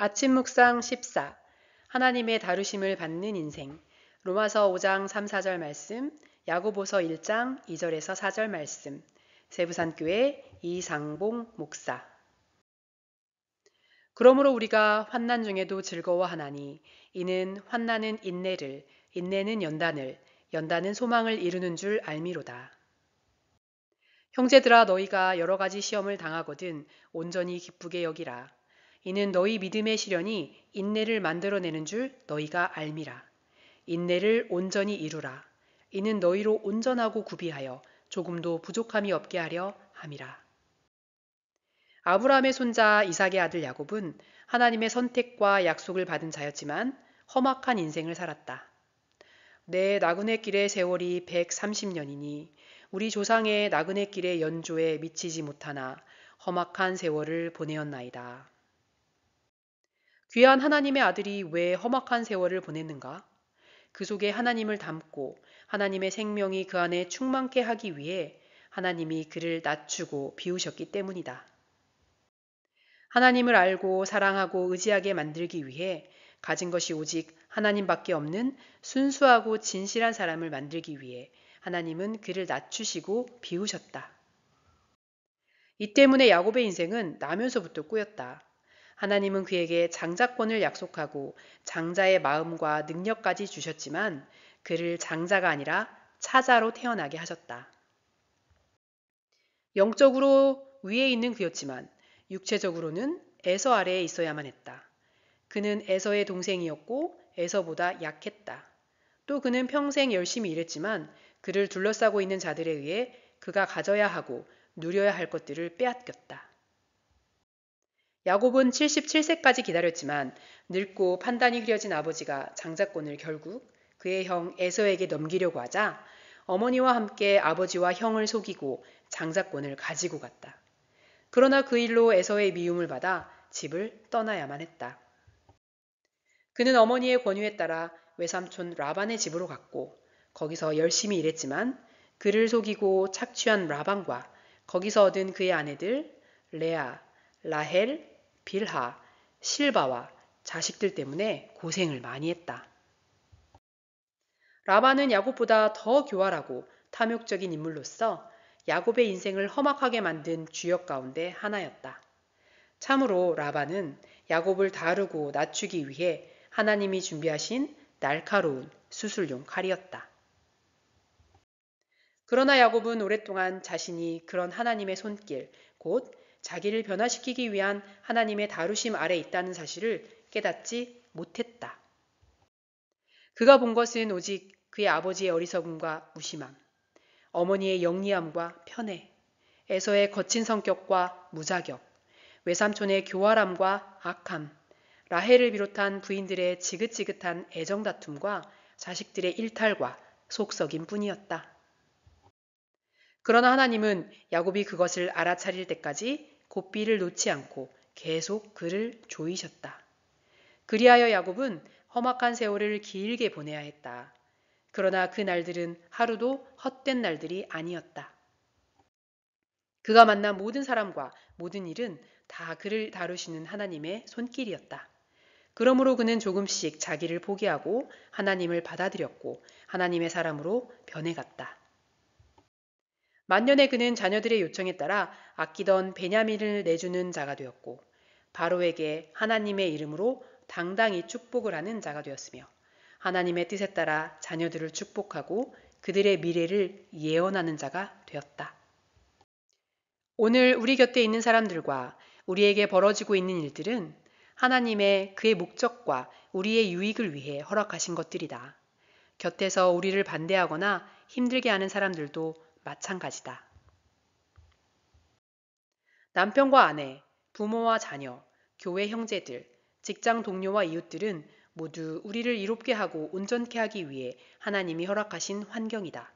아침 묵상 14. 하나님의 다루심을 받는 인생. 로마서 5장 3, 4절 말씀, 야고보서 1장 2절에서 4절 말씀. 세부산교회 이상봉 목사. 그러므로 우리가 환난 중에도 즐거워하나니 이는 환난은 인내를, 인내는 연단을, 연단은 소망을 이루는 줄 알미로다. 형제들아 너희가 여러 가지 시험을 당하거든 온전히 기쁘게 여기라. 이는 너희 믿음의 시련이 인내를 만들어내는 줄 너희가 알미라. 인내를 온전히 이루라. 이는 너희로 온전하고 구비하여 조금도 부족함이 없게 하려 함이라. 아브라함의 손자 이삭의 아들 야곱은 하나님의 선택과 약속을 받은 자였지만 험악한 인생을 살았다. 내 나그네 길의 세월이 130년이니 우리 조상의 나그네 길의 연조에 미치지 못하나 험악한 세월을 보내었나이다. 귀한 하나님의 아들이 왜 험악한 세월을 보냈는가? 그 속에 하나님을 담고 하나님의 생명이 그 안에 충만케 하기 위해 하나님이 그를 낮추고 비우셨기 때문이다. 하나님을 알고 사랑하고 의지하게 만들기 위해 가진 것이 오직 하나님밖에 없는 순수하고 진실한 사람을 만들기 위해 하나님은 그를 낮추시고 비우셨다. 이 때문에 야곱의 인생은 나면서부터 꼬였다. 하나님은 그에게 장자권을 약속하고 장자의 마음과 능력까지 주셨지만 그를 장자가 아니라 차자로 태어나게 하셨다. 영적으로 위에 있는 그였지만 육체적으로는 에서 아래에 있어야만 했다. 그는 에서의 동생이었고 에서보다 약했다. 또 그는 평생 열심히 일했지만 그를 둘러싸고 있는 자들에 의해 그가 가져야 하고 누려야 할 것들을 빼앗겼다. 야곱은 77세까지 기다렸지만 늙고 판단이 흐려진 아버지가 장자권을 결국 그의 형 에서에게 넘기려고 하자 어머니와 함께 아버지와 형을 속이고 장자권을 가지고 갔다. 그러나 그 일로 에서의 미움을 받아 집을 떠나야만 했다. 그는 어머니의 권유에 따라 외삼촌 라반의 집으로 갔고 거기서 열심히 일했지만 그를 속이고 착취한 라반과 거기서 얻은 그의 아내들 레아, 라헬, 빌하, 실바와 자식들 때문에 고생을 많이 했다. 라반은 야곱보다 더 교활하고 탐욕적인 인물로서 야곱의 인생을 험악하게 만든 주역 가운데 하나였다. 참으로 라반은 야곱을 다루고 낮추기 위해 하나님이 준비하신 날카로운 수술용 칼이었다. 그러나 야곱은 오랫동안 자신이 그런 하나님의 손길, 곧 자기를 변화시키기 위한 하나님의 다루심 아래 있다는 사실을 깨닫지 못했다. 그가 본 것은 오직 그의 아버지의 어리석음과 무심함, 어머니의 영리함과 편애, 에서의 거친 성격과 무자격, 외삼촌의 교활함과 악함, 라헬을 비롯한 부인들의 지긋지긋한 애정다툼과 자식들의 일탈과 속썩임 뿐이었다. 그러나 하나님은 야곱이 그것을 알아차릴 때까지 고삐를 놓지 않고 계속 그를 조이셨다. 그리하여 야곱은 험악한 세월을 길게 보내야 했다. 그러나 그 날들은 하루도 헛된 날들이 아니었다. 그가 만난 모든 사람과 모든 일은 다 그를 다루시는 하나님의 손길이었다. 그러므로 그는 조금씩 자기를 포기하고 하나님을 받아들였고 하나님의 사람으로 변해갔다. 만년에 그는 자녀들의 요청에 따라 아끼던 베냐민을 내주는 자가 되었고 바로에게 하나님의 이름으로 당당히 축복을 하는 자가 되었으며 하나님의 뜻에 따라 자녀들을 축복하고 그들의 미래를 예언하는 자가 되었다. 오늘 우리 곁에 있는 사람들과 우리에게 벌어지고 있는 일들은 하나님의 그의 목적과 우리의 유익을 위해 허락하신 것들이다. 곁에서 우리를 반대하거나 힘들게 하는 사람들도 마찬가지다. 남편과 아내, 부모와 자녀, 교회 형제들, 직장 동료와 이웃들은 모두 우리를 이롭게 하고 온전케 하기 위해 하나님이 허락하신 환경이다.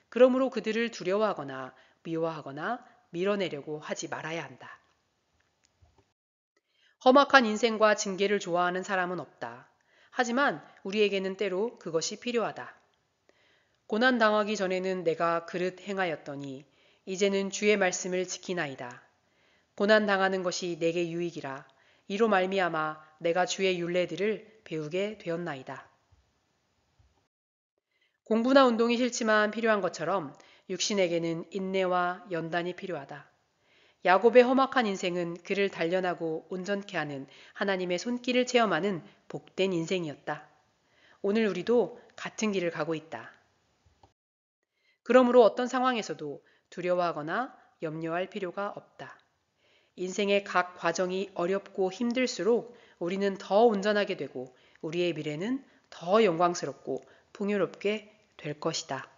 그러므로 그들을 두려워하거나 미워하거나 밀어내려고 하지 말아야 한다. 험악한 인생과 징계를 좋아하는 사람은 없다. 하지만 우리에게는 때로 그것이 필요하다. 고난당하기 전에는 내가 그릇 행하였더니 이제는 주의 말씀을 지키나이다. 고난당하는 것이 내게 유익이라 이로 말미암아 내가 주의 율례들을 배우게 되었나이다. 공부나 운동이 싫지만 필요한 것처럼 육신에게는 인내와 연단이 필요하다. 야곱의 험악한 인생은 그를 단련하고 온전케 하는 하나님의 손길을 체험하는 복된 인생이었다. 오늘 우리도 같은 길을 가고 있다. 그러므로 어떤 상황에서도 두려워하거나 염려할 필요가 없다. 인생의 각 과정이 어렵고 힘들수록 우리는 더 온전하게 되고 우리의 미래는 더 영광스럽고 풍요롭게 될 것이다.